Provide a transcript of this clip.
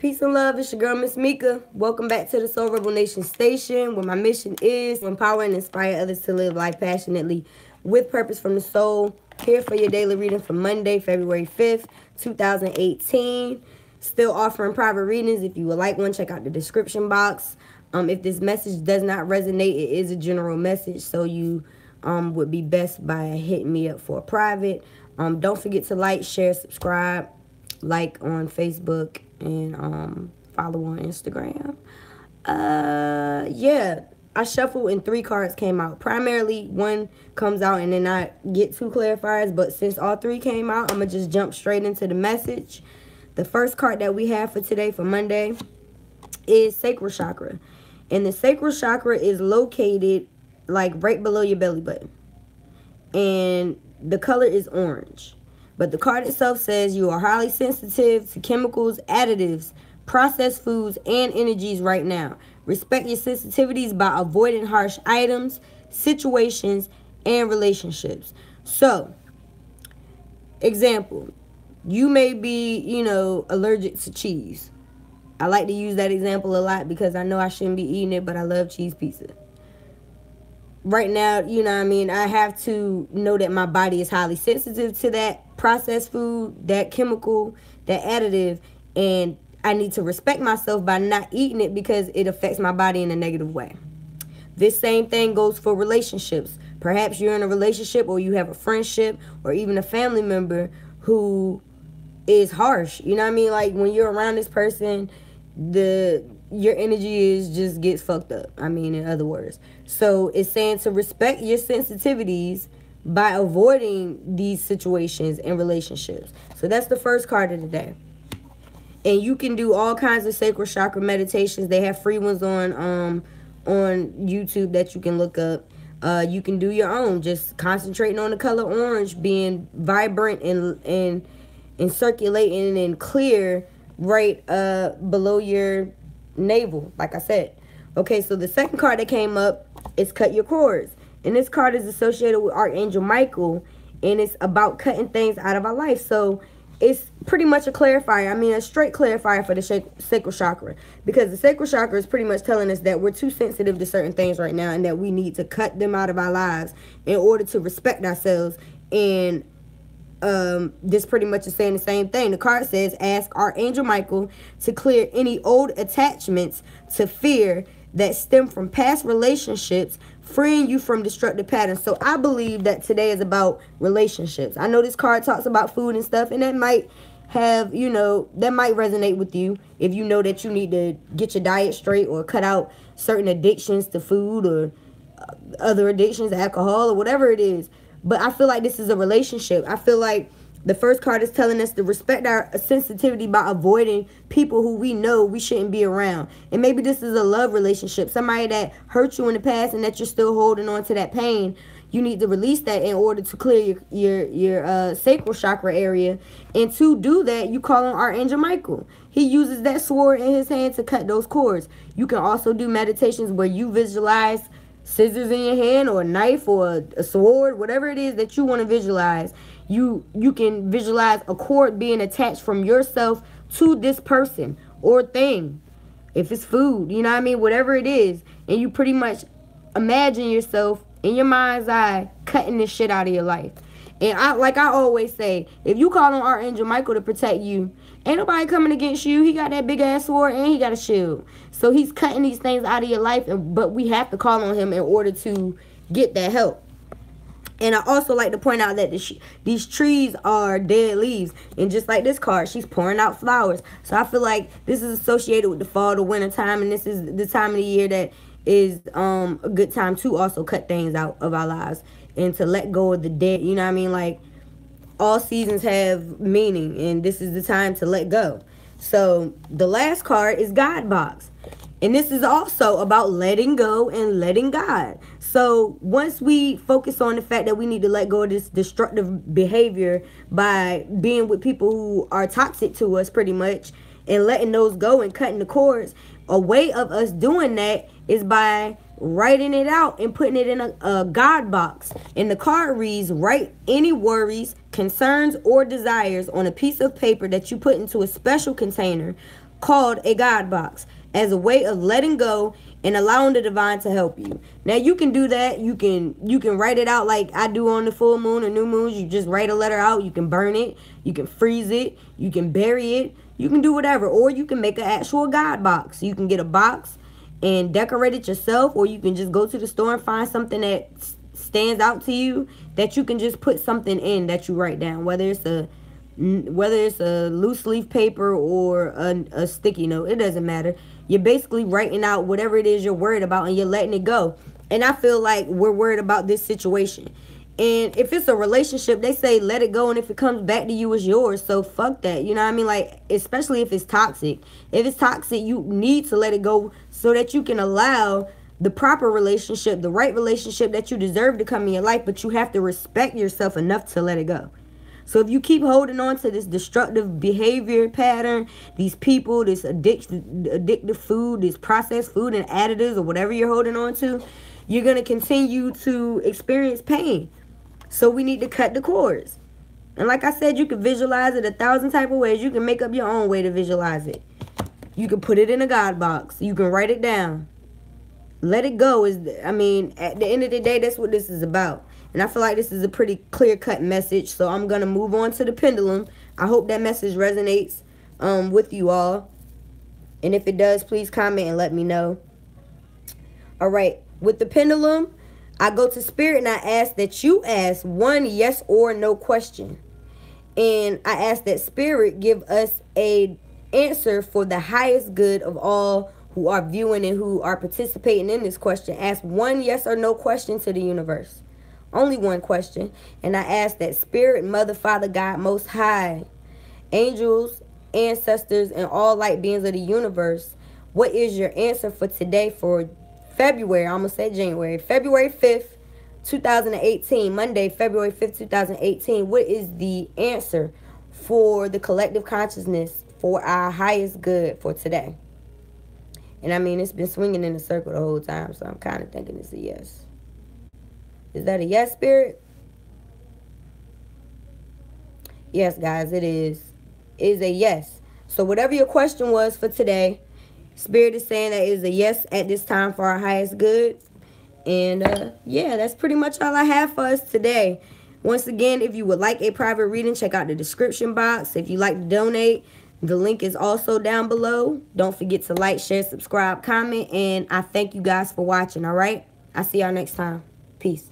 Peace and love. It's your girl, Miss Mika. Welcome back to the Soul Rebel Nation station, where my mission is to empower and inspire others to live life passionately with purpose from the soul. Here for your daily reading for Monday, February 5th, 2018. Still offering private readings. If you would like one, check out the description box. If this message does not resonate, it is a general message, so you would be best by hitting me up for a private. Don't forget to like, share, subscribe, like on Facebook, and follow on Instagram. Yeah, I shuffled and 3 cards came out. Primarily, one comes out and then I get 2 clarifiers, but since all 3 came out, I'm going to just jump straight into the message. The first card that we have for today, for Monday, is Sacral Chakra. And the Sacral Chakra is located like right below your belly button. And the color is orange. But the card itself says you are highly sensitive to chemicals, additives, processed foods, and energies right now. Respect your sensitivities by avoiding harsh items, situations, and relationships. So, example, you may be, allergic to cheese. I like to use that example a lot because I know I shouldn't be eating it, but I love cheese pizza. Right now, I have to know that my body is highly sensitive to that processed food, that chemical, that additive, and I need to respect myself by not eating it because it affects my body in a negative way. This same thing goes for relationships. Perhaps you're in a relationship, or you have a friendship, or even a family member who is harsh. Like when you're around this person, your energy just gets fucked up. In other words. So it's saying to respect your sensitivities by avoiding these situations and relationships. So that's the first card of the day. And you can do all kinds of sacral chakra meditations. They have free ones on YouTube that you can look up. You can do your own, just concentrating on the color orange being vibrant and circulating and clear right below your navel, like I said. Okay, so the second card that came up is Cut Your Cords. And this card is associated with Archangel Michael, and it's about cutting things out of our life. So it's pretty much a clarifier. A straight clarifier for the sacral chakra. Because the sacral chakra is pretty much telling us that we're too sensitive to certain things right now and that we need to cut them out of our lives in order to respect ourselves. And this pretty much is saying the same thing. The card says, ask Archangel Michael to clear any old attachments to fear that stem from past relationships, freeing you from destructive patterns. So I believe that today is about relationships. I know this card talks about food and stuff, and that might have, that might resonate with you if you know that you need to get your diet straight or cut out certain addictions to food or other addictions, alcohol or whatever it is. But I feel like this is a relationship. I feel like the first card is telling us to respect our sensitivity by avoiding people who we know we shouldn't be around. And maybe this is a love relationship. Somebody that hurt you in the past and that you're still holding on to that pain. You need to release that in order to clear your sacral chakra area. And to do that, you call on Archangel Michael. He uses that sword in his hand to cut those cords. You can also do meditations where you visualize scissors in your hand, or a knife, or a sword, whatever it is that you want to visualize. You can visualize a cord being attached from yourself to this person or thing. If it's food, whatever it is. And you pretty much imagine yourself in your mind's eye cutting this shit out of your life. And like I always say, if you call on Archangel Michael to protect you, ain't nobody coming against you. He got that big ass sword and he got a shield. So he's cutting these things out of your life, but we have to call on him in order to get that help. And I also like to point out that these trees are dead leaves. And just like this card, she's pouring out flowers. So I feel like this is associated with the fall, the winter time. And this is the time of the year that is a good time to also cut things out of our lives. And to let go of the dead. Like, all seasons have meaning. And this is the time to let go. So the last card is God Box. And this is also about letting go and letting God. So once we focus on the fact that we need to let go of this destructive behavior by being with people who are toxic to us pretty much, and letting those go and cutting the cords, a way of us doing that is by writing it out and putting it in a God box. And the card reads, write any worries, concerns, or desires on a piece of paper that you put into a special container. called a God box, as a way of letting go and allowing the divine to help you. Now you can do that. You can write it out like I do on the full moon or new moons. You just write a letter out. You can burn it. You can freeze it. You can bury it. You can do whatever. Or you can make an actual God box. You can get a box and decorate it yourself, or you can just go to the store and find something that stands out to you that you can just put something in that you write down, whether it's a loose leaf paper or a sticky note. It doesn't matter. You're basically writing out whatever it is you're worried about, and you're letting it go. And I feel like we're worried about this situation. And if it's a relationship, they say let it go, and if it comes back to you, it's yours. So fuck that. You know what I mean? Like, especially if it's toxic. If it's toxic, you need to let it go so that you can allow the proper relationship, the right relationship that you deserve to come in your life. But you have to respect yourself enough to let it go. So if you keep holding on to this destructive behavior pattern, these people, this addictive food, this processed food and additives or whatever you're holding on to, you're going to continue to experience pain. So we need to cut the cords. And like I said, you can visualize it 1,000 type of ways. You can make up your own way to visualize it. You can put it in a God box. You can write it down. Let it go. At the end of the day, that's what this is about. And I feel like this is a pretty clear-cut message. So I'm going to move on to the pendulum. I hope that message resonates with you all. And if it does, please comment and let me know. All right. With the pendulum, I go to Spirit and I ask that you ask one yes or no question. And I ask that Spirit give us an answer for the highest good of all who are viewing and who are participating in this question. Ask one yes or no question to the universe. Only one question. And I ask that Spirit, Mother, Father, God, Most High, angels, ancestors, and all light beings of the universe, what is your answer for today for February? I almost said January. February 5th, 2018. Monday, February 5th, 2018. What is the answer for the collective consciousness for our highest good for today? And I mean, it's been swinging in a circle the whole time, so I'm kind of thinking it's a yes. Is that a yes, Spirit? Yes, guys, it is. It is a yes. So whatever your question was for today, Spirit is saying that it is a yes at this time for our highest good. And yeah, that's pretty much all I have for us today. Once again, if you would like a private reading, check out the description box. If you'd like to donate, the link is also down below. Don't forget to like, share, subscribe, comment. And I thank you guys for watching, all right? I'll see y'all next time. Peace.